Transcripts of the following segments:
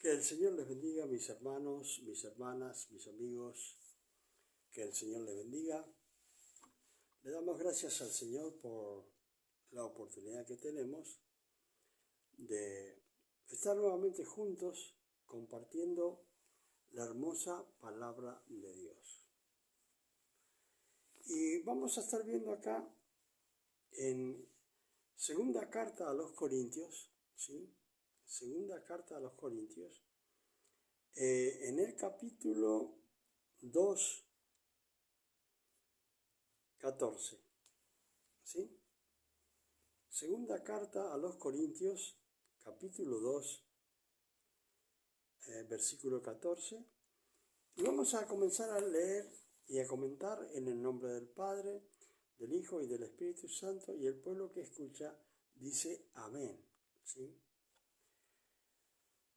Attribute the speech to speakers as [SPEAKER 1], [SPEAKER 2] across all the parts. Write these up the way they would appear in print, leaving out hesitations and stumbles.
[SPEAKER 1] Que el Señor les bendiga, mis hermanos, mis hermanas, mis amigos. Que el Señor les bendiga. Le damos gracias al Señor por la oportunidad que tenemos de estar nuevamente juntos compartiendo la hermosa palabra de Dios. Y vamos a estar viendo acá en segunda carta a los Corintios, ¿sí? Segunda carta a los Corintios, en el capítulo 2, 14, ¿sí? Segunda carta a los Corintios, capítulo 2, versículo 14. Y vamos a comenzar a leer y a comentar en el nombre del Padre, del Hijo y del Espíritu Santo, y el pueblo que escucha dice amén, ¿sí?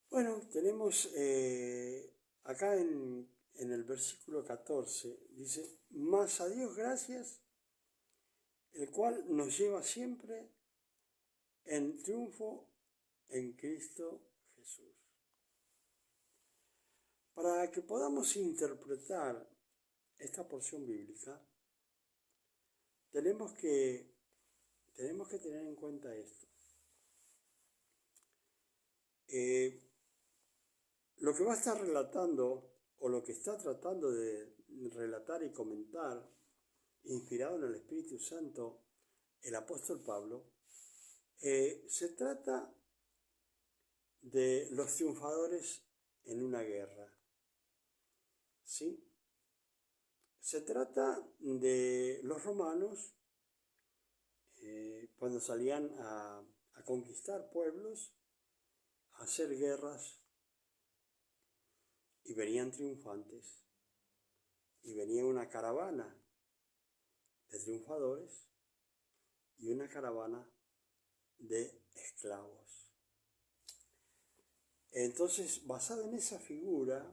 [SPEAKER 1] Bueno, tenemos acá en el versículo 14, dice, mas a Dios gracias, el cual nos lleva siempre en triunfo en Cristo Jesús. Para que podamos interpretar esta porción bíblica, tenemos que tener en cuenta esto. Lo que va a estar relatando, o lo que está tratando de relatar y comentar, inspirado en el Espíritu Santo, el apóstol Pablo, se trata de los triunfadores en una guerra, ¿sí? Se trata de los romanos cuando salían a conquistar pueblos, a hacer guerras, y venían triunfantes, y venía una caravana de triunfadores y una caravana de esclavos. Entonces, basado en esa figura,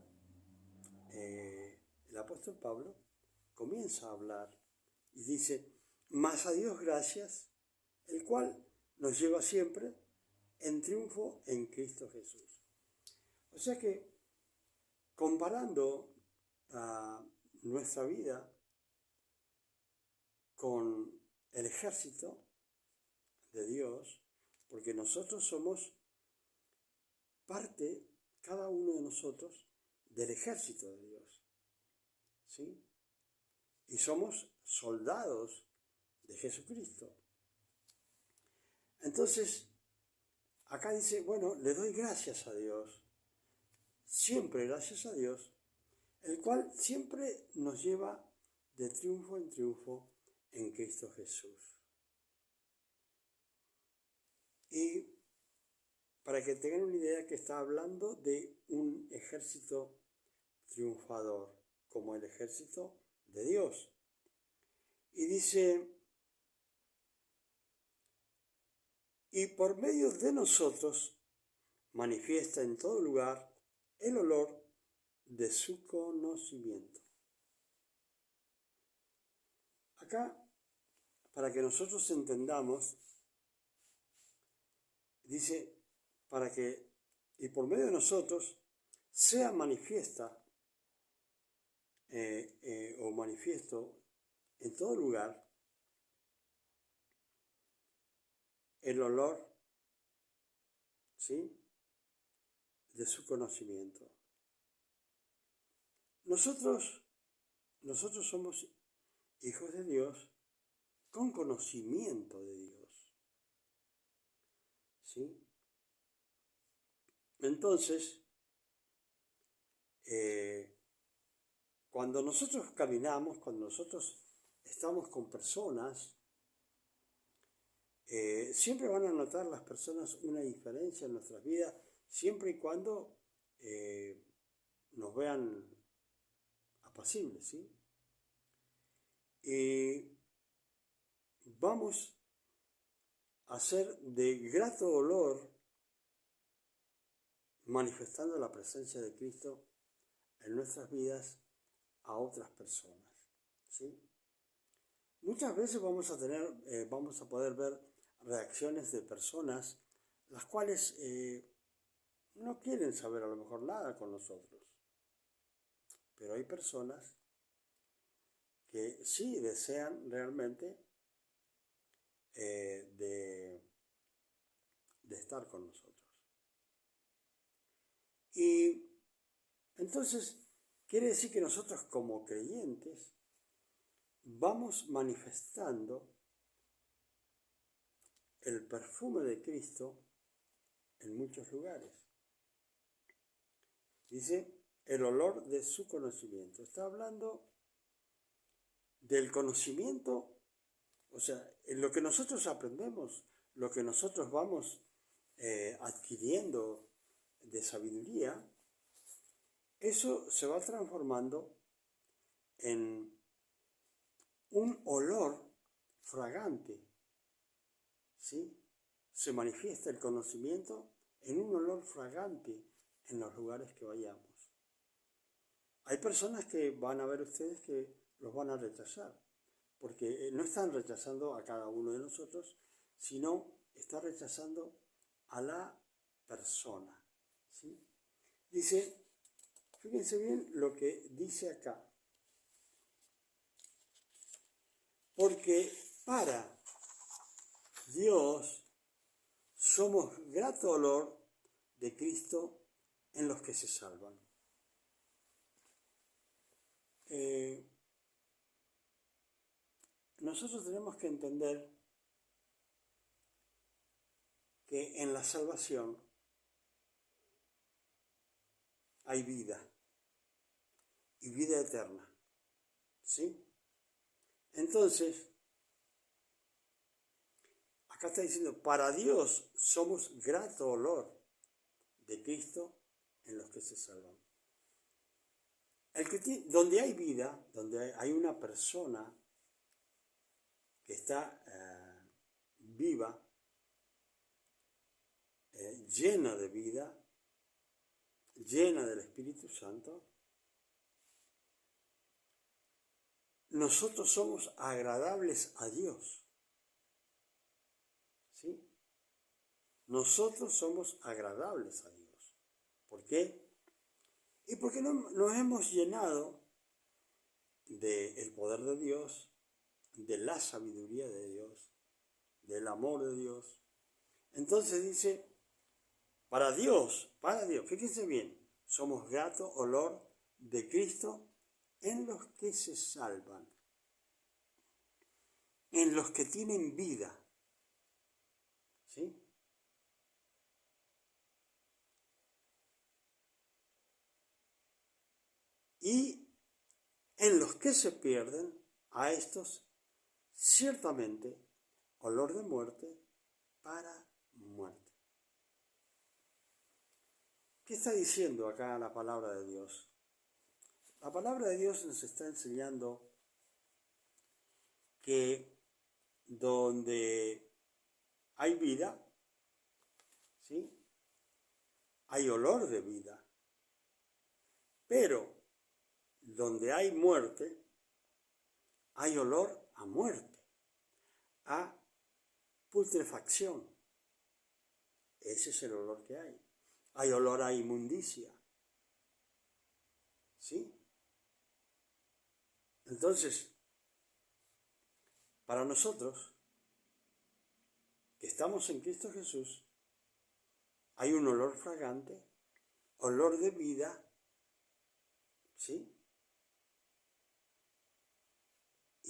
[SPEAKER 1] el apóstol Pablo comienza a hablar y dice, mas a Dios gracias, el cual nos lleva siempre en triunfo en Cristo Jesús. O sea que, comparando a nuestra vida con el ejército de Dios, porque nosotros somos parte, cada uno de nosotros, del ejército de Dios, ¿sí? Y somos soldados de Jesucristo. Entonces, acá dice, bueno, le doy gracias a Dios, siempre gracias a Dios, el cual siempre nos lleva de triunfo en triunfo en Cristo Jesús. Y para que tengan una idea, que está hablando de un ejército triunfador, como el ejército de Dios. Y dice, y por medio de nosotros manifiesta en todo lugar el olor de su conocimiento. Acá, para que nosotros entendamos, dice, para que, y por medio de nosotros, sea manifiesta o manifiesto en todo lugar el olor, ¿sí?, de su conocimiento. Nosotros somos hijos de Dios con conocimiento de Dios, ¿sí? Entonces, cuando nosotros caminamos, cuando nosotros estamos con personas, siempre van a notar las personas una diferencia en nuestras vidas, siempre y cuando nos vean apacibles, ¿sí? Vamos a ser de grato olor manifestando la presencia de Cristo en nuestras vidas a otras personas, ¿sí? Muchas veces vamos a poder ver reacciones de personas las cuales no quieren saber a lo mejor nada con nosotros. Pero hay personas que sí desean realmente de estar con nosotros. Y entonces quiere decir que nosotros como creyentes vamos manifestando el perfume de Cristo en muchos lugares. Dice, el olor de su conocimiento. Está hablando del conocimiento, o sea, en lo que nosotros aprendemos, lo que nosotros vamos adquiriendo de sabiduría, eso se va transformando en un olor fragante, ¿sí? Se manifiesta el conocimiento en un olor fragante en los lugares que vayamos. Hay personas que van a ver ustedes que los van a rechazar, porque no están rechazando a cada uno de nosotros, sino está rechazando a la persona, ¿sí? Dice, fíjense bien lo que dice acá, porque para Dios somos grato olor de Cristo en los que se salvan. Nosotros tenemos que entender que en la salvación hay vida y vida eterna, ¿sí? Entonces, acá está diciendo, para Dios somos grato olor de Cristo en los que se salvan. Donde hay vida, donde hay una persona que está viva, llena de vida, llena del Espíritu Santo, nosotros somos agradables a Dios. ¿Sí? Nosotros somos agradables a Dios. ¿Por qué? Y porque nos hemos llenado del poder de Dios, de la sabiduría de Dios, del amor de Dios. Entonces dice, para Dios, fíjense bien, somos grato olor de Cristo en los que se salvan, en los que tienen vida, ¿sí? Y en los que se pierden, a estos, ciertamente, olor de muerte para muerte. ¿Qué está diciendo acá la palabra de Dios? La palabra de Dios nos está enseñando que donde hay vida, ¿sí? Hay olor de vida, pero donde hay muerte, hay olor a muerte, a putrefacción. Ese es el olor que hay. Hay olor a inmundicia, ¿sí? Entonces, para nosotros, que estamos en Cristo Jesús, hay un olor fragante, olor de vida, ¿sí?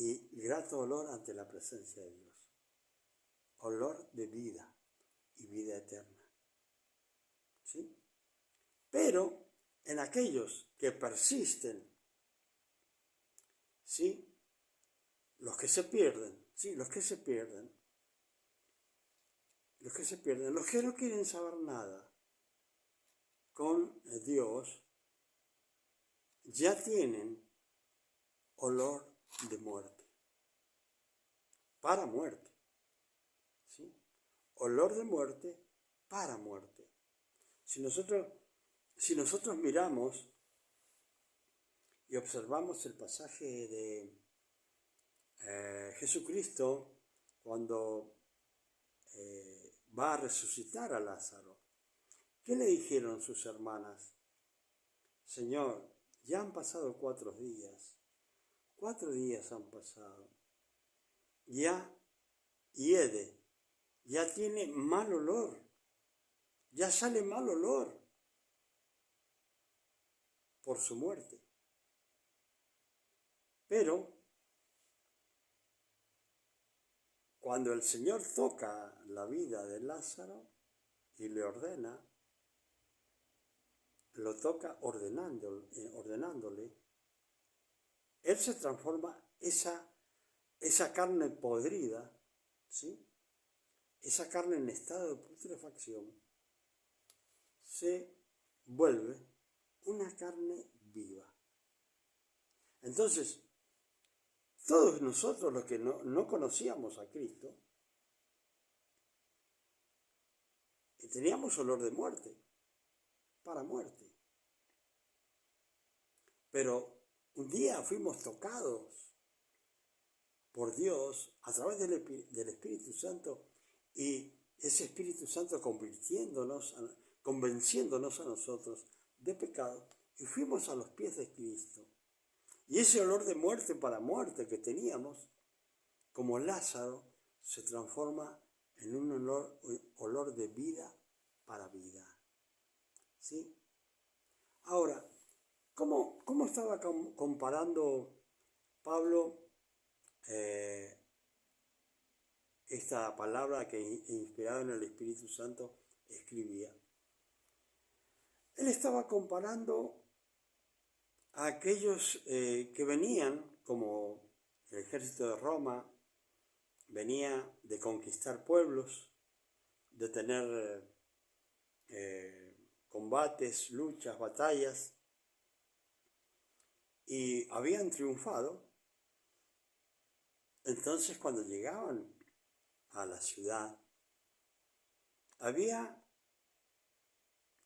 [SPEAKER 1] Y grato olor ante la presencia de Dios. Olor de vida y vida eterna, ¿sí? Pero en aquellos que persisten, ¿sí? Los que se pierden, ¿sí? Los que no quieren saber nada con Dios, ya tienen olor de muerte, para muerte, ¿sí? Olor de muerte para muerte. Si nosotros miramos y observamos el pasaje de Jesucristo cuando va a resucitar a Lázaro, ¿Qué le dijeron sus hermanas? Señor, ya han pasado 4 días. 4 días han pasado. Ya hiede, ya tiene mal olor, ya sale mal olor por su muerte. Pero cuando el Señor toca la vida de Lázaro y le ordena, lo toca ordenándole, Él se transforma esa carne podrida, ¿sí? Esa carne en estado de putrefacción, se vuelve una carne viva. Entonces, todos nosotros los que no conocíamos a Cristo, teníamos olor de muerte, para muerte. Pero un día fuimos tocados por Dios a través del Espíritu Santo, y ese Espíritu Santo convenciéndonos a nosotros de pecado, y fuimos a los pies de Cristo. Y ese olor de muerte para muerte que teníamos, como Lázaro, se transforma en un olor de vida para vida. ¿Sí? Ahora, ¿cómo estaba comparando Pablo esta palabra que, inspirado en el Espíritu Santo, escribía? Él estaba comparando a aquellos que venían, como el ejército de Roma, venía de conquistar pueblos, de tener combates, luchas, batallas, y habían triunfado. Entonces, cuando llegaban a la ciudad, había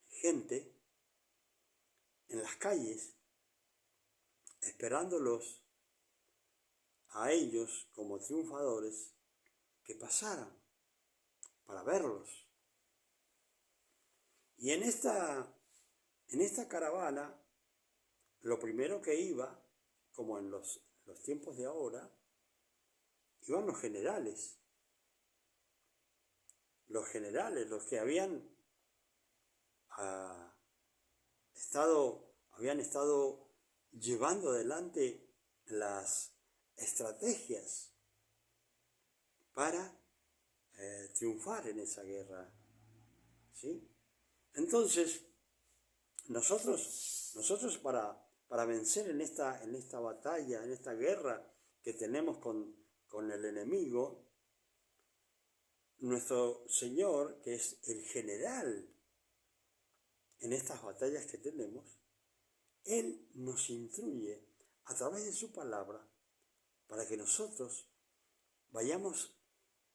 [SPEAKER 1] gente en las calles esperándolos a ellos como triunfadores que pasaran para verlos. Y en esta caravana, lo primero que iba, como en los tiempos de ahora, iban los generales, los que habían estado llevando adelante las estrategias para triunfar en esa guerra, ¿sí? Entonces, nosotros para vencer en esta batalla, en esta guerra que tenemos con el enemigo, nuestro Señor, que es el general en estas batallas que tenemos, Él nos instruye a través de su palabra para que nosotros vayamos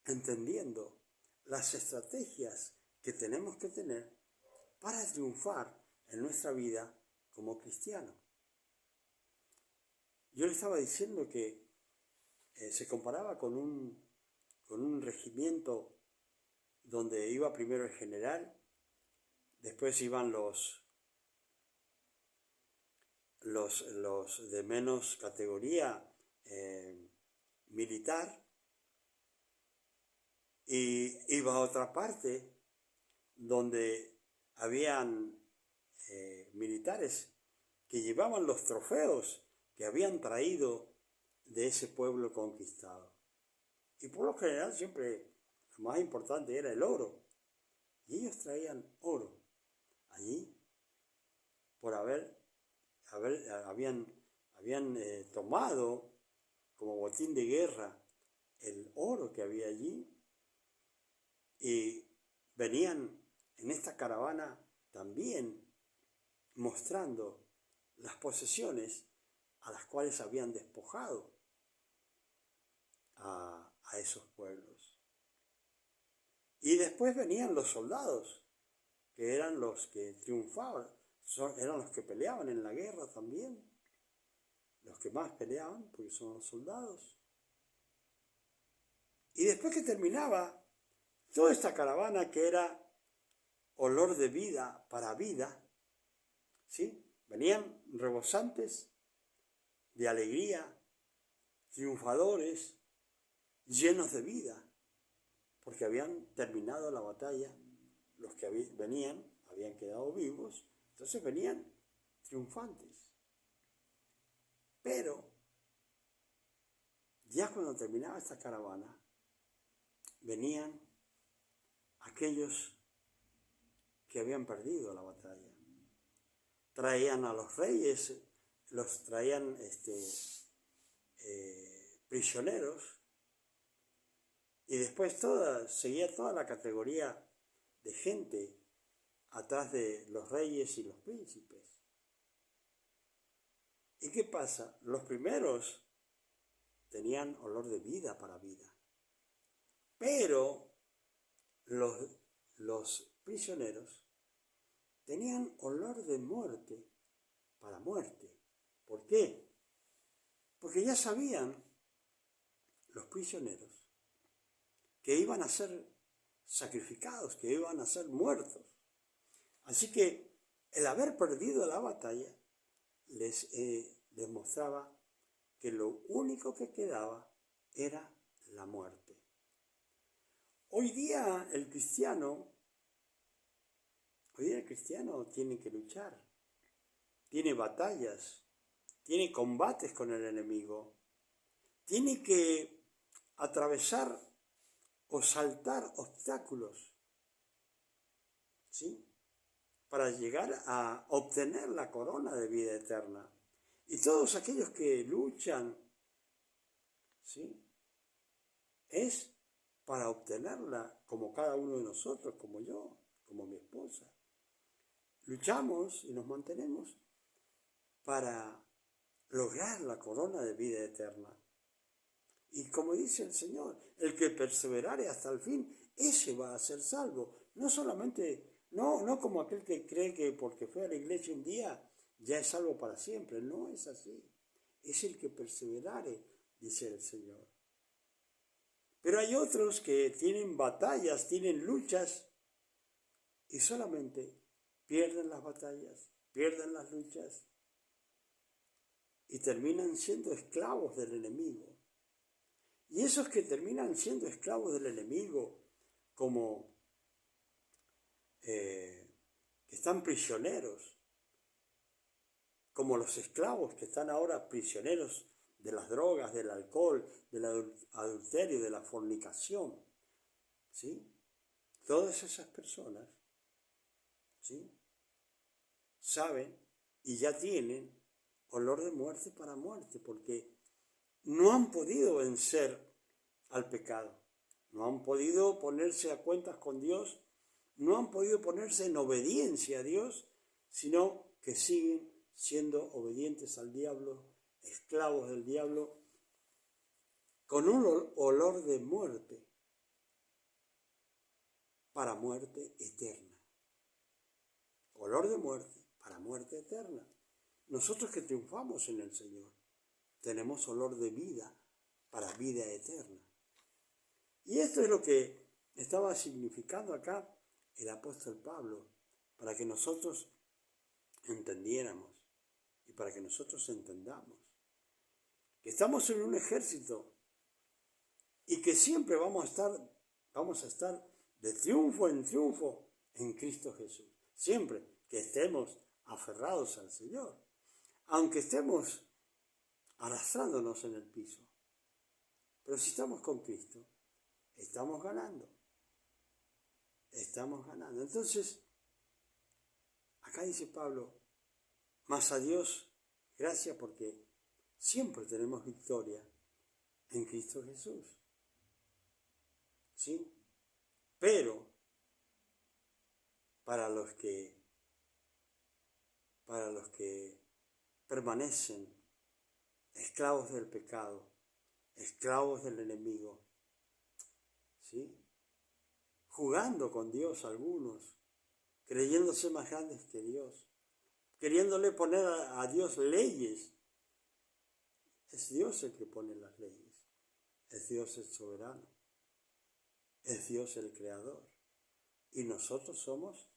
[SPEAKER 1] entendiendo las estrategias que tenemos que tener para triunfar en nuestra vida como cristiano. Yo le estaba diciendo que se comparaba con un regimiento donde iba primero el general, después iban los de menos categoría militar, y iba a otra parte donde habían militares que llevaban los trofeos que habían traído de ese pueblo conquistado. Y por lo general siempre lo más importante era el oro. Y ellos traían oro allí por habían tomado como botín de guerra el oro que había allí, y venían en esta caravana también mostrando las posesiones a las cuales habían despojado a esos pueblos. Y después venían los soldados, que eran los que triunfaban, eran los que peleaban en la guerra también, los que más peleaban, porque son los soldados. Y después que terminaba toda esta caravana, que era olor de vida para vida, ¿sí? Venían rebosantes de alegría, triunfadores, llenos de vida, porque habían terminado la batalla. Los que venían habían quedado vivos, entonces venían triunfantes. Pero ya cuando terminaba esta caravana, venían aquellos que habían perdido la batalla. Traían a los reyes, los traían prisioneros, y después seguía toda la categoría de gente atrás de los reyes y los príncipes. ¿Y qué pasa? Los primeros tenían olor de vida para vida, pero los prisioneros tenían olor de muerte para muerte. ¿Por qué? Porque ya sabían los prisioneros que iban a ser sacrificados, que iban a ser muertos. Así que el haber perdido la batalla les mostraba que lo único que quedaba era la muerte. Hoy día el cristiano tiene que luchar, tiene batallas, tiene combates con el enemigo, tiene que atravesar o saltar obstáculos, ¿sí? Para llegar a obtener la corona de vida eterna. Y todos aquellos que luchan, ¿sí? Es para obtenerla, como cada uno de nosotros, como yo, como mi esposa. Luchamos y nos mantenemos para lograr la corona de vida eterna. Y como dice el Señor, el que perseverare hasta el fin, ese va a ser salvo. No solamente, no como aquel que cree que porque fue a la iglesia un día ya es salvo para siempre. No es así. Es el que perseverare, dice el Señor. Pero hay otros que tienen batallas, tienen luchas y solamente pierden las batallas, pierden las luchas y terminan siendo esclavos del enemigo. Y esos que terminan siendo esclavos del enemigo, como que están prisioneros, como los esclavos que están ahora prisioneros de las drogas, del alcohol, del adulterio, de la fornicación, ¿sí? Todas esas personas, ¿sí? Saben y ya tienen olor de muerte para muerte, porque no han podido vencer al pecado, no han podido ponerse a cuentas con Dios, no han podido ponerse en obediencia a Dios, sino que siguen siendo obedientes al diablo, esclavos del diablo, con un olor de muerte para muerte eterna. Olor de muerte para muerte eterna. Nosotros que triunfamos en el Señor, tenemos olor de vida para vida eterna. Y esto es lo que estaba significando acá el apóstol Pablo, para que nosotros entendiéramos y para que nosotros entendamos que estamos en un ejército y que siempre vamos a estar de triunfo en triunfo en Cristo Jesús. Siempre que estemos aferrados al Señor, aunque estemos arrastrándonos en el piso. Pero si estamos con Cristo, estamos ganando. Estamos ganando. Entonces, acá dice Pablo, mas a Dios, gracias porque siempre tenemos victoria en Cristo Jesús. ¿Sí? Pero para los que permanecen esclavos del pecado, esclavos del enemigo, ¿sí? Jugando con Dios algunos, creyéndose más grandes que Dios, queriéndole poner a Dios leyes. Es Dios el que pone las leyes, es Dios el soberano, es Dios el creador, y nosotros somos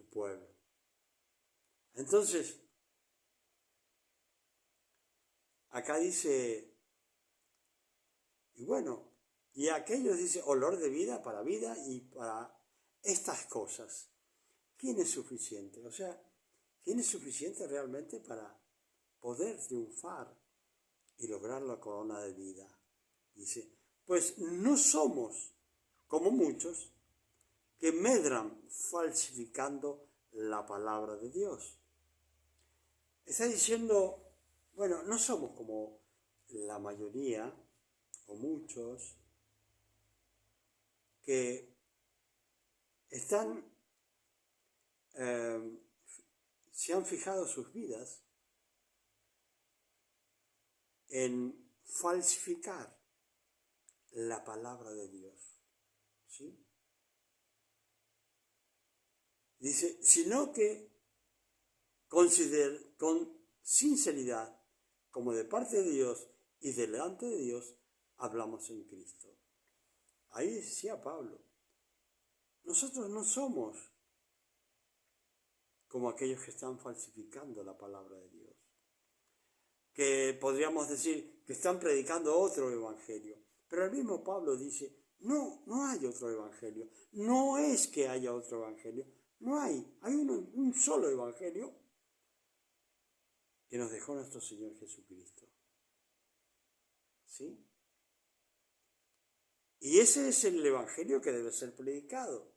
[SPEAKER 1] su pueblo. Entonces, acá dice, y bueno, y aquellos dice olor de vida y para estas cosas. ¿Quién es suficiente? O sea, ¿quién es suficiente realmente para poder triunfar y lograr la corona de vida? Dice, pues no somos como muchos que medran falsificando la palabra de Dios. Está diciendo, bueno, no somos como la mayoría o muchos que están, se han fijado sus vidas en falsificar la palabra de Dios, ¿sí? Dice, sino que con sinceridad, como de parte de Dios y delante de Dios, hablamos en Cristo. Ahí decía Pablo, nosotros no somos como aquellos que están falsificando la palabra de Dios, que podríamos decir que están predicando otro evangelio, pero el mismo Pablo dice, no hay otro evangelio, no es que haya otro evangelio, no hay un solo evangelio que nos dejó nuestro Señor Jesucristo, ¿sí? Y ese es el evangelio que debe ser predicado.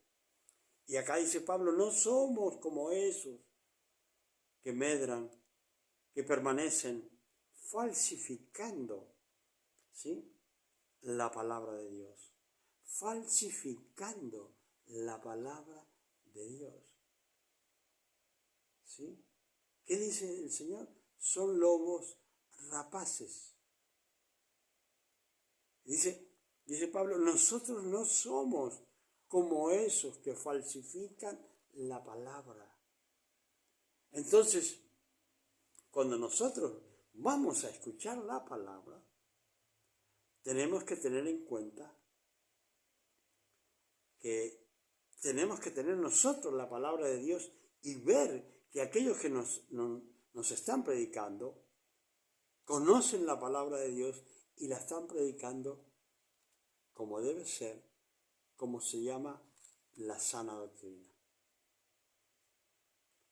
[SPEAKER 1] Y acá dice Pablo, no somos como esos que medran, que permanecen falsificando, ¿sí?, la palabra de Dios. Falsificando la palabra de Dios. ¿Sí? ¿Qué dice el Señor? Son lobos rapaces. Dice Pablo, nosotros no somos como esos que falsifican la palabra. Entonces, cuando nosotros vamos a escuchar la palabra, tenemos que tener en cuenta que tenemos que tener nosotros la palabra de Dios y ver que aquellos que nos están predicando conocen la palabra de Dios y la están predicando como debe ser, como se llama la sana doctrina.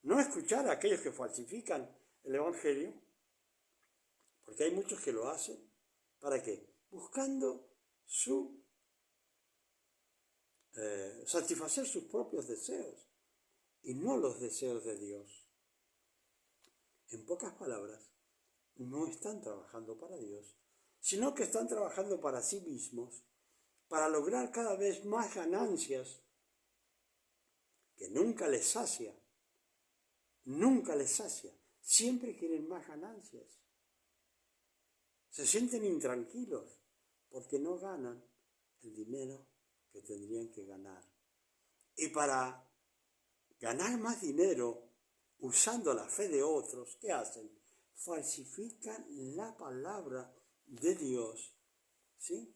[SPEAKER 1] No escuchar a aquellos que falsifican el Evangelio, porque hay muchos que lo hacen. ¿Para qué? Buscando satisfacer sus propios deseos y no los deseos de Dios. En pocas palabras, no están trabajando para Dios, sino que están trabajando para sí mismos, para lograr cada vez más ganancias que nunca les sacia, siempre quieren más ganancias. Se sienten intranquilos porque no ganan el dinero que tendrían que ganar. Y para ganar más dinero usando la fe de otros, ¿qué hacen? Falsifican la palabra de Dios, ¿sí?,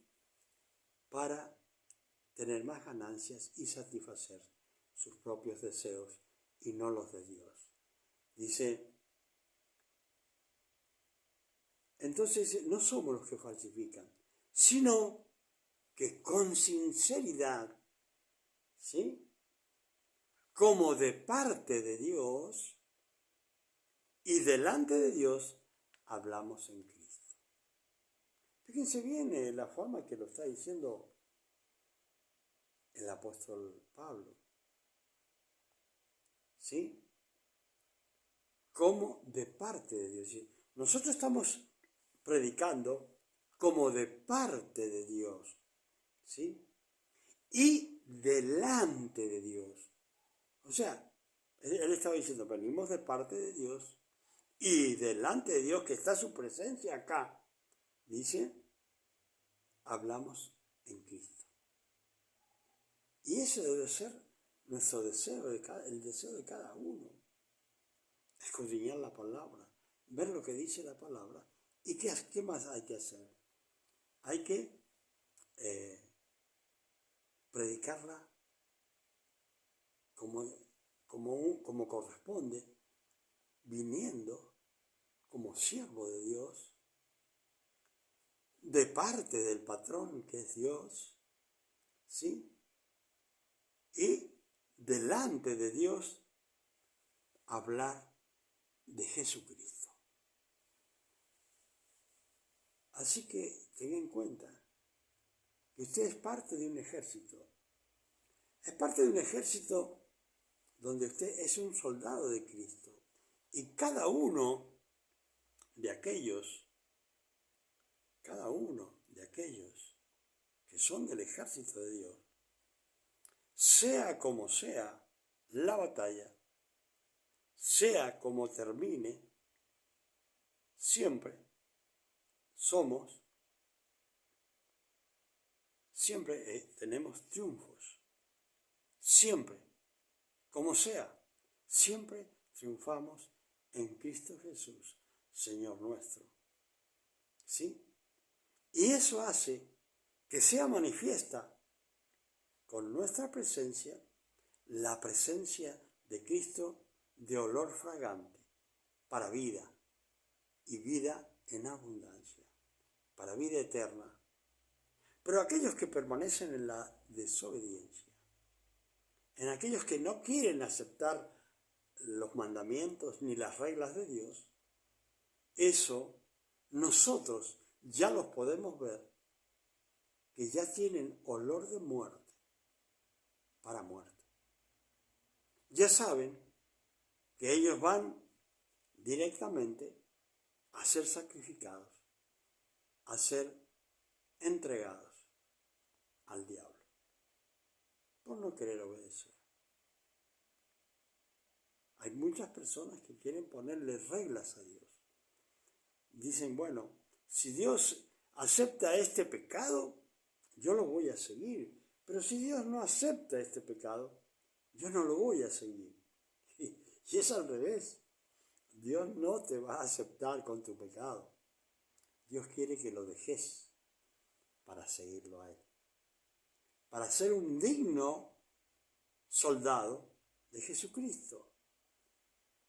[SPEAKER 1] para tener más ganancias y satisfacer sus propios deseos y no los de Dios. Dice, entonces no somos los que falsifican, sino que con sinceridad, ¿sí?, como de parte de Dios y delante de Dios, hablamos en Cristo. Fíjense bien la forma que lo está diciendo el apóstol Pablo. ¿Sí? Como de parte de Dios. Nosotros estamos predicando como de parte de Dios. ¿Sí? Y delante de Dios. O sea, él estaba diciendo, venimos de parte de Dios y delante de Dios, que está su presencia acá, dice, hablamos en Cristo. Y eso debe ser nuestro deseo, el deseo de cada uno. Escudriñar la palabra, ver lo que dice la palabra. ¿Y qué más hay que hacer? Hay que como como corresponde, viniendo como siervo de Dios, de parte del patrón que es Dios, ¿sí? Y delante de Dios hablar de Jesucristo. Así que tenga en cuenta que usted es parte de un ejército. Es parte de un ejército donde usted es un soldado de Cristo. Y cada uno de aquellos que son del ejército de Dios, sea como sea la batalla, sea como termine, siempre tenemos triunfos. Siempre, como sea, siempre triunfamos en Cristo Jesús, Señor nuestro. ¿Sí? Y eso hace que sea manifiesta con nuestra presencia la presencia de Cristo de olor fragante para vida y vida en abundancia, para vida eterna. Pero aquellos que permanecen en la desobediencia, en aquellos que no quieren aceptar los mandamientos ni las reglas de Dios, eso nosotros ya los podemos ver, que ya tienen olor de muerte para muerte. Ya saben que ellos van directamente a ser sacrificados, a ser entregados al diablo, por no querer obedecer. Hay muchas personas que quieren ponerle reglas a Dios. Dicen, bueno, si Dios acepta este pecado, yo lo voy a seguir. Pero si Dios no acepta este pecado, yo no lo voy a seguir. Y es al revés. Dios no te va a aceptar con tu pecado. Dios quiere que lo dejes para seguirlo a Él. Para ser un digno soldado de Jesucristo.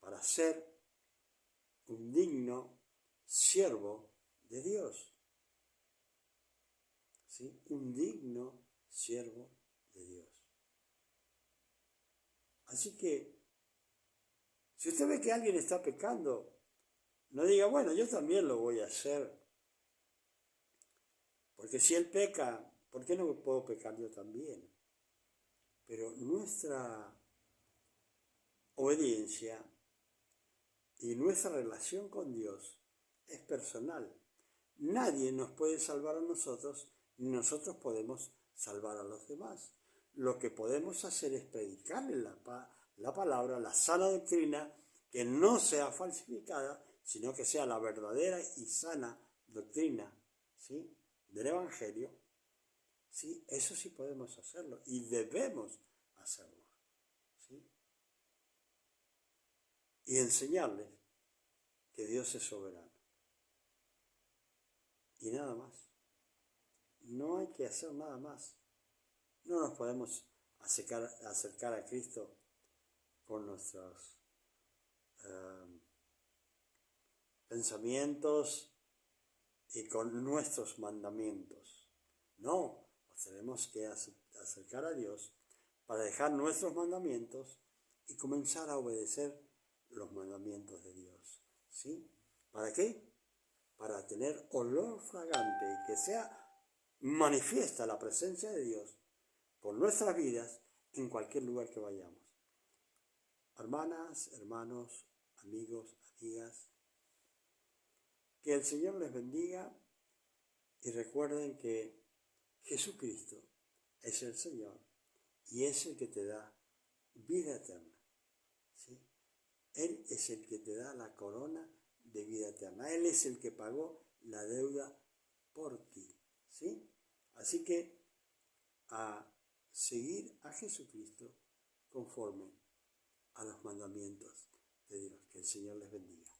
[SPEAKER 1] Para ser un digno siervo de Dios. ¿Sí? Un digno siervo de Dios. Así que, si usted ve que alguien está pecando, no diga, bueno, yo también lo voy a hacer. Porque si él peca, ¿por qué no puedo pecar yo también? Pero nuestra obediencia y nuestra relación con Dios es personal. Nadie nos puede salvar a nosotros, ni nosotros podemos salvar a los demás. Lo que podemos hacer es predicarle la palabra, la sana doctrina, que no sea falsificada, sino que sea la verdadera y sana doctrina, ¿sí?, del Evangelio. ¿Sí? Eso sí podemos hacerlo y debemos hacerlo. ¿Sí? Y enseñarles que Dios es soberano. Y nada más. No hay que hacer nada más. No nos podemos acercar a Cristo con nuestros pensamientos y con nuestros mandamientos. No, nos tenemos que acercar a Dios para dejar nuestros mandamientos y comenzar a obedecer los mandamientos de Dios. ¿Sí? ¿Para qué? Para tener olor fragante y que sea manifiesta la presencia de Dios con nuestras vidas en cualquier lugar que vayamos. Hermanas, hermanos, amigos, amigas, que el Señor les bendiga y recuerden que Jesucristo es el Señor y es el que te da vida eterna. ¿Sí? Él es el que te da la corona de vida eterna. Él es el que pagó la deuda por ti. ¿Sí? Así que a seguir a Jesucristo conforme a los mandamientos de Dios. Que el Señor les bendiga.